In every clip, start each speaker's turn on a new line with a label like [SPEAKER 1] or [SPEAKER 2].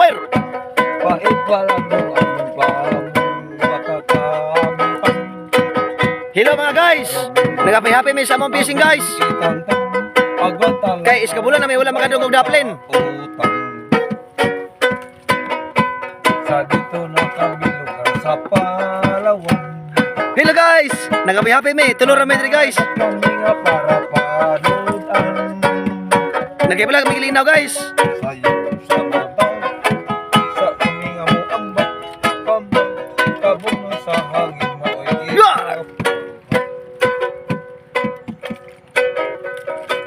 [SPEAKER 1] Fire!
[SPEAKER 2] Pait walang ang makakamitan.
[SPEAKER 1] Hello mga guys! Nag-happy may sa among fishing guys! Kay iskabulan na may ulam makadungog daplin.
[SPEAKER 2] Utang. Sa dito na kami lugar sa Palawan.
[SPEAKER 1] Hello guys! Nag-happy may tulor na may diri guys!
[SPEAKER 2] Kami nga para panudan.
[SPEAKER 1] Nagkaibalang may linaw guys!
[SPEAKER 2] Sayo sa mabaw. Sa kami nga mo ang kabong sa hangin mo ay
[SPEAKER 1] Yeah!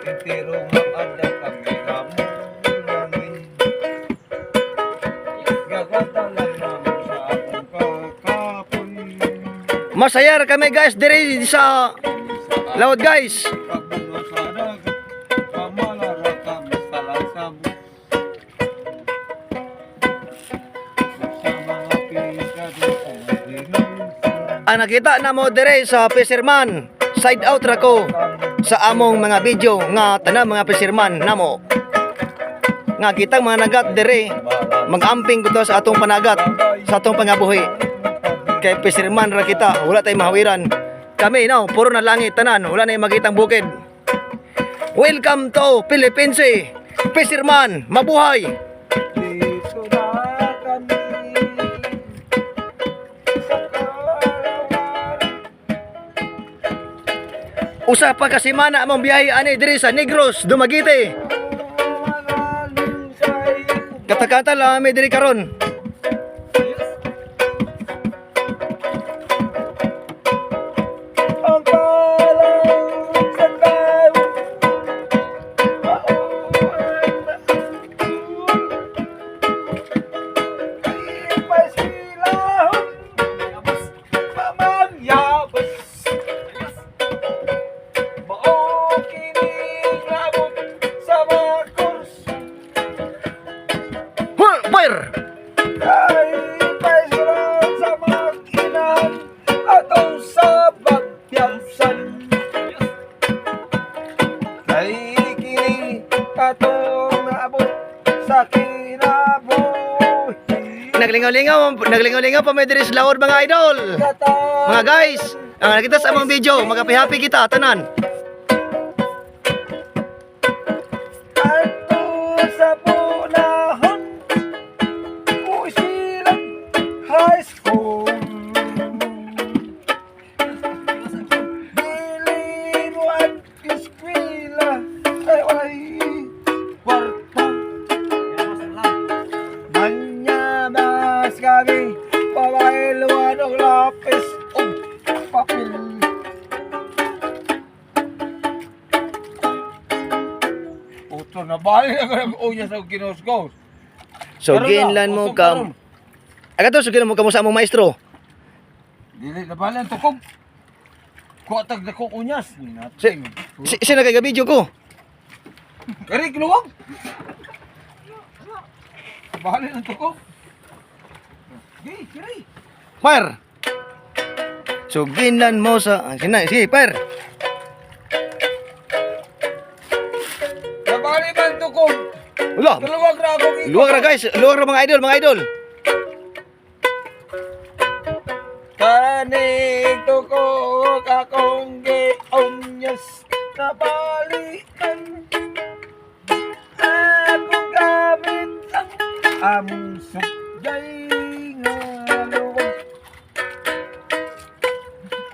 [SPEAKER 2] Titiro nga ada kami nga mo namin. Gagawin lang namin sa akong kakapoy.
[SPEAKER 1] Masayar kami guys diri sa laod guys!
[SPEAKER 2] Pagbuno sa dagat, pamalara kami sa lasabo. Sa mga pikado ay ginunsan.
[SPEAKER 1] Ang nakita na mo diri sa fisherman, side out ra ko sa among mga video nga tanang mga fisherman namo. Nga kitang mga nagat diri, mag-amping ko to sa atong panagat, sa atong pangabuhi. Kay fisherman ra kita, wala tayong mahawiran. Kami no, puro na langit tanan, wala na yung makitang bukid. Welcome to Philippines, fisherman, mabuhay.
[SPEAKER 2] Dito na kami sa Palawan.
[SPEAKER 1] Usa pa ka semana among biyahe ani diri sa Negros, Dumaguete.
[SPEAKER 2] Malalim sa iyong
[SPEAKER 1] Kata-kata lang may diri karon.
[SPEAKER 2] ang palang sa tao. Mauwan na ay pasilahon. Pamagyabas. Maokinig labot sa mga kurs.
[SPEAKER 1] Fire!
[SPEAKER 2] Ay pasilahon sa mga inahan atong sa bagyasan. Ay kini katong naabot sa kinabuhi.
[SPEAKER 1] Naglingaw-lingaw pa may diri sa laod mga idol. Mga guys, ang nakita sa among video, mag-happy kita tanan.
[SPEAKER 2] Ato sa punahon Usilang High School. Bilinuan eskwela ay walay kwarta. Manyamas kami pabailuan og lapis og papel. Puto na bali na ko nag-unya sa kinuskos.
[SPEAKER 1] So ginlan mo kam. Aga to sugin mo kamo sa among maestro.
[SPEAKER 2] Dili na bali ang tukog. Kuatag na kong unyas.
[SPEAKER 1] Si sino kay video ko?
[SPEAKER 2] Kari kinuwag. Bali ang tukog. Kiri.
[SPEAKER 1] Fire. So ginlan mo sa sige, fire.
[SPEAKER 2] Nabali man tukog.
[SPEAKER 1] Wala.
[SPEAKER 2] Kaluwag na ako.
[SPEAKER 1] Luwag ra guys, luwag ra mga idol.
[SPEAKER 2] Kanig tukog akong gi-unyas. Nabalikan. Akong gamit ang among sugyay nga luwag.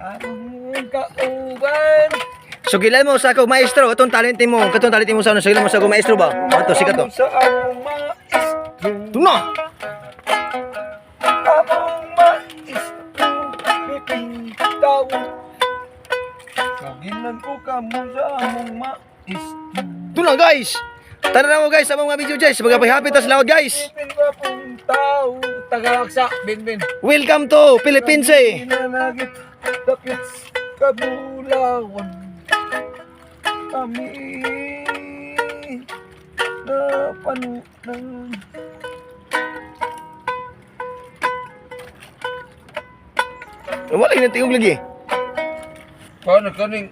[SPEAKER 2] Among kauban.
[SPEAKER 1] So ginlan mo sa akong maestro, katong talent mo sa ano, sugilan mo sa akong maestro ba? Ato sikat to.
[SPEAKER 2] Sa among maestro.
[SPEAKER 1] Tuna.
[SPEAKER 2] Among maestro. Pipintaw. Kagilan ko kamo sa among maestro.
[SPEAKER 1] Tuna guys. Tara mo guys sa mga video guys, mag-happy tas laod guys.
[SPEAKER 2] Pipintaw. Tagalaksa. Bin.
[SPEAKER 1] Welcome to Philippines.
[SPEAKER 2] Inanagit. Tapits. Kabulawan. Kami na panunan.
[SPEAKER 1] Wala yung tingog lagi.
[SPEAKER 2] Paano kaning?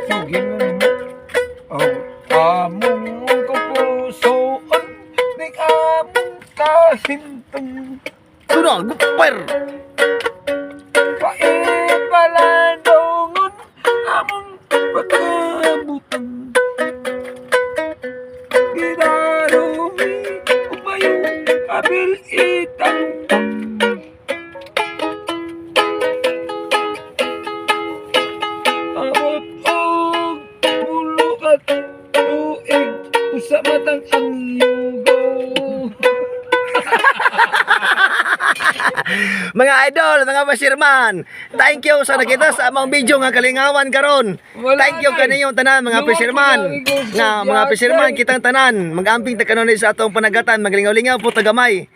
[SPEAKER 2] Sugin mo mo.
[SPEAKER 1] Super!
[SPEAKER 2] Paipalandongon among pagkabutan. Ginarumi umayo abil itang abot og bulukat tuig usa matang ang yugo.
[SPEAKER 1] Mga idol, mga pasirman, thank you sa nakita sa among video nga kalingawan karon. Thank you kaninyong tanan mga pasirman. Nga mga pasirman kitang tanan, mag-amping ta kanon sa atong panagatan, maglingaw-lingaw po tagamay.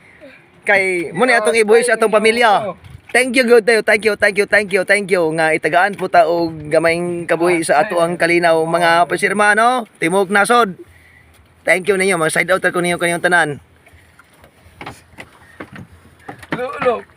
[SPEAKER 1] Kay mo ni atong ibuhi sa atong pamilya. Thank you good tayo. Thank you nga itagaan po ta og gamayng kabuhi sa ato ang kalinaw mga pasirman no. Timog nasod. Thank you ninyo, mga side out ko ninyo kaninyong tanan.
[SPEAKER 2] Look.